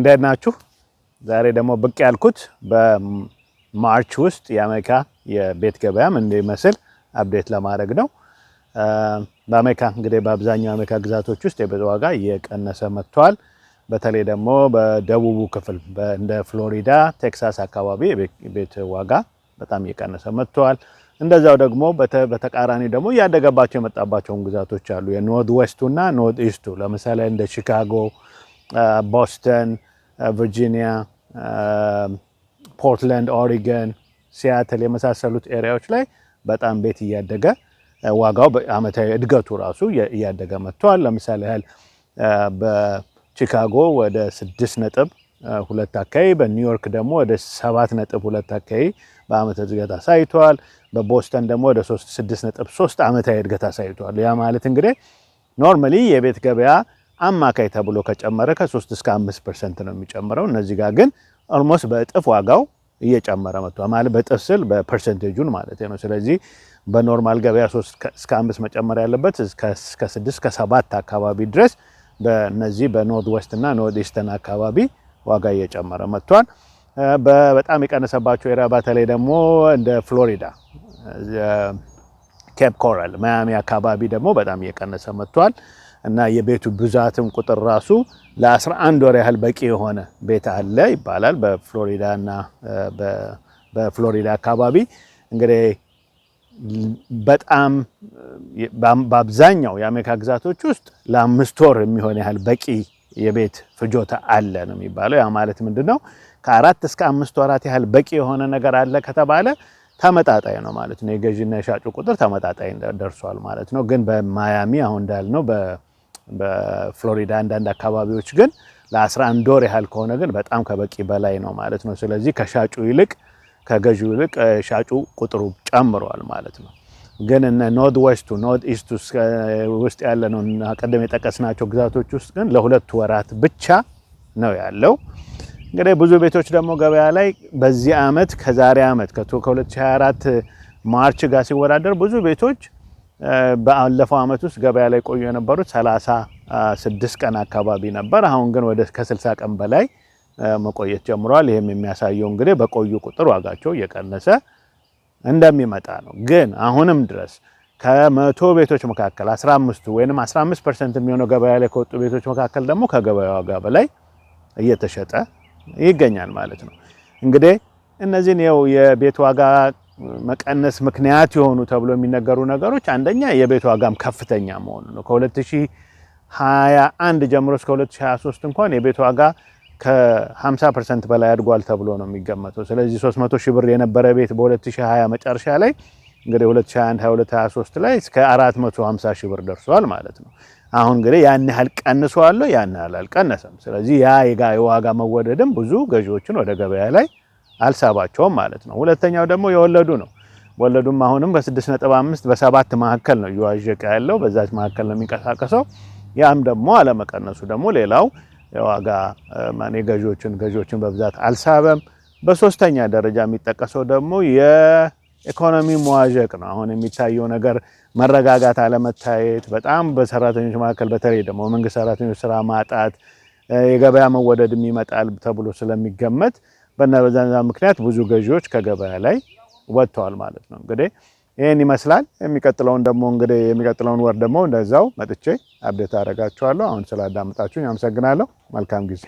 እንዴት ናችሁ? ዛሬ ደግሞ ብቅ ያልኩት በማርች ውስጥ የአሜሪካ የቤት ገበያ ምን እንደሚመስል አፕዴት ለማድረግ ነው። በአሜሪካ እንግዲህ በአብዛኛው የአሜሪካ ግዛቶች ውስጥ የቤት ዋጋ እየቀነሰ መጥቷል። በተለይ ደግሞ በደቡቡ ክፍል እንደ ፍሎሪዳ፣ ቴክሳስ አካባቢ የቤት ዋጋ በጣም እየቀነሰ መጥቷል። እንደዛው ደግሞ በተቃራኒ ደግሞ እያደገባቸው የመጣባቸውን ግዛቶች አሉ። የኖርዝ ዌስቱና ኖርዝ ኢስቱ ለምሳሌ እንደ ቺካጎ፣ ቦስተን፣ ቨርጂኒያ፣ ፖርትላንድ፣ ኦሪገን፣ ሲያትል የመሳሰሉት ኤሪያዎች ላይ በጣም ቤት እያደገ ዋጋው በአመታዊ እድገቱ ራሱ እያደገ መጥቷል። ለምሳሌ ያህል በቺካጎ ወደ 6.2 አካባቢ፣ በኒውዮርክ ደግሞ ወደ 7.2 አካባቢ በአመት እድገት አሳይቷል። በቦስተን ደግሞ ወደ 6.3 አመታዊ እድገት አሳይቷል። ያ ማለት እንግዲህ ኖርማሊ የቤት ገበያ አማካይ ተብሎ ከጨመረ ከ3 እስከ 5% ነው የሚጨምረው። እነዚህ ጋር ግን ኦልሞስት በእጥፍ ዋጋው እየጨመረ መጥቷል። ማለት በእጥፍ ስል በፐርሰንቴጁን ማለት ነው። ስለዚህ በኖርማል ገበያ 3 እስከ 5 መጨመር ያለበት እስከ 6 እስከ 7 አካባቢ ድረስ በእነዚህ በኖርዝ ዌስት እና ኖርዝ ኢስተርን አካባቢ ዋጋ እየጨመረ መጥቷል። በጣም የቀነሰባቸው ኤሪያ በተለይ ደግሞ እንደ ፍሎሪዳ፣ ኬፕ ኮራል፣ ማያሚ አካባቢ ደግሞ በጣም እየቀነሰ መጥቷል እና የቤቱ ብዛትም ቁጥር ራሱ ለ11 ወር ያህል በቂ የሆነ ቤት አለ ይባላል በፍሎሪዳ እና በፍሎሪዳ አካባቢ። እንግዲህ በጣም በአብዛኛው የአሜሪካ ግዛቶች ውስጥ ለ5 ወር የሚሆን ያህል በቂ የቤት ፍጆታ አለ ነው የሚባለው። ያ ማለት ምንድነው? ከ4 እስከ 5 ወራት ያህል በቂ የሆነ ነገር አለ ከተባለ ተመጣጣኝ ነው ማለት ነው። የገዢና የሻጩ ቁጥር ተመጣጣኝ ደርሷል ማለት ነው። ግን በማያሚ አሁን እንዳልነው በፍሎሪዳ አንዳንድ አካባቢዎች ግን ለ11 ወር ያህል ከሆነ ግን በጣም ከበቂ በላይ ነው ማለት ነው። ስለዚህ ከሻጩ ይልቅ ከገዢው ይልቅ ሻጩ ቁጥሩ ጨምሯል ማለት ነው። ግን እነ ኖርዝ ዌስቱ ኖርዝ ኢስቱ ውስጥ ያለ ነው እና ቀደም የጠቀስናቸው ግዛቶች ውስጥ ግን ለ2 ወራት ብቻ ነው ያለው። እንግዲህ ብዙ ቤቶች ደግሞ ገበያ ላይ በዚህ አመት ከዛሬ አመት ከ2024 ማርች ጋር ሲወዳደር ብዙ ቤቶች ባለፈው አመት ውስጥ ገበያ ላይ ቆዩ የነበሩት 36 ቀን አካባቢ ነበር። አሁን ግን ወደ ከ60 ቀን በላይ መቆየት ጀምሯል። ይሄም የሚያሳየው እንግዲህ በቆዩ ቁጥር ዋጋቸው እየቀነሰ እንደሚመጣ ነው። ግን አሁንም ድረስ ከ100 ቤቶች መካከል 15 ወይንም 15% የሚሆነው ገበያ ላይ ከወጡ ቤቶች መካከል ደግሞ ከገበያ ዋጋ በላይ እየተሸጠ ይገኛል ማለት ነው። እንግዲህ እነዚህን የቤት ዋጋ መቀነስ ምክንያት የሆኑ ተብሎ የሚነገሩ ነገሮች አንደኛ የቤት ዋጋም ከፍተኛ መሆኑ ነው። ከ2021 ጀምሮ እስከ 2023 እንኳን የቤት ዋጋ ከ50% በላይ አድጓል ተብሎ ነው የሚገመተው። ስለዚህ 300 ሺህ ብር የነበረ ቤት በ2020 መጨረሻ ላይ እንግዲህ 2021 22 23 ላይ እስከ 450 ሺህ ብር ደርሷል ማለት ነው። አሁን እንግዲህ ያን ያህል ቀንሷል፣ ያን ያህል አልቀነሰም። ስለዚህ ያ የዋጋ መወደድም ብዙ ገዢዎችን ወደ ገበያ ላይ አልሳባቸውም ማለት ነው። ሁለተኛው ደግሞ የወለዱ ነው። ወለዱም አሁንም በ6.5 በ7 መካከል ነው እየዋዠቀ ያለው፣ በዛች መካከል ነው የሚንቀሳቀሰው። ያም ደግሞ አለመቀነሱ ደግሞ ሌላው የዋጋ ገዢዎችን በብዛት አልሳበም። በሶስተኛ ደረጃ የሚጠቀሰው ደግሞ የኢኮኖሚ መዋዠቅ ነው። አሁን የሚታየው ነገር መረጋጋት አለመታየት፣ በጣም በሰራተኞች መካከል በተለይ ደግሞ መንግስት ሰራተኞች ስራ ማጣት፣ የገበያ መወደድ ይመጣል ተብሎ ስለሚገመት በዛ ምክንያት ብዙ ገዢዎች ከገበያ ላይ ወጥተዋል ማለት ነው። እንግዲህ ይሄን ይመስላል። የሚቀጥለውን ወር ደግሞ እንደዛው መጥቼ አፕዴት አደርጋችኋለሁ። አሁን ስላዳመጣችሁኝ አመሰግናለሁ። መልካም ጊዜ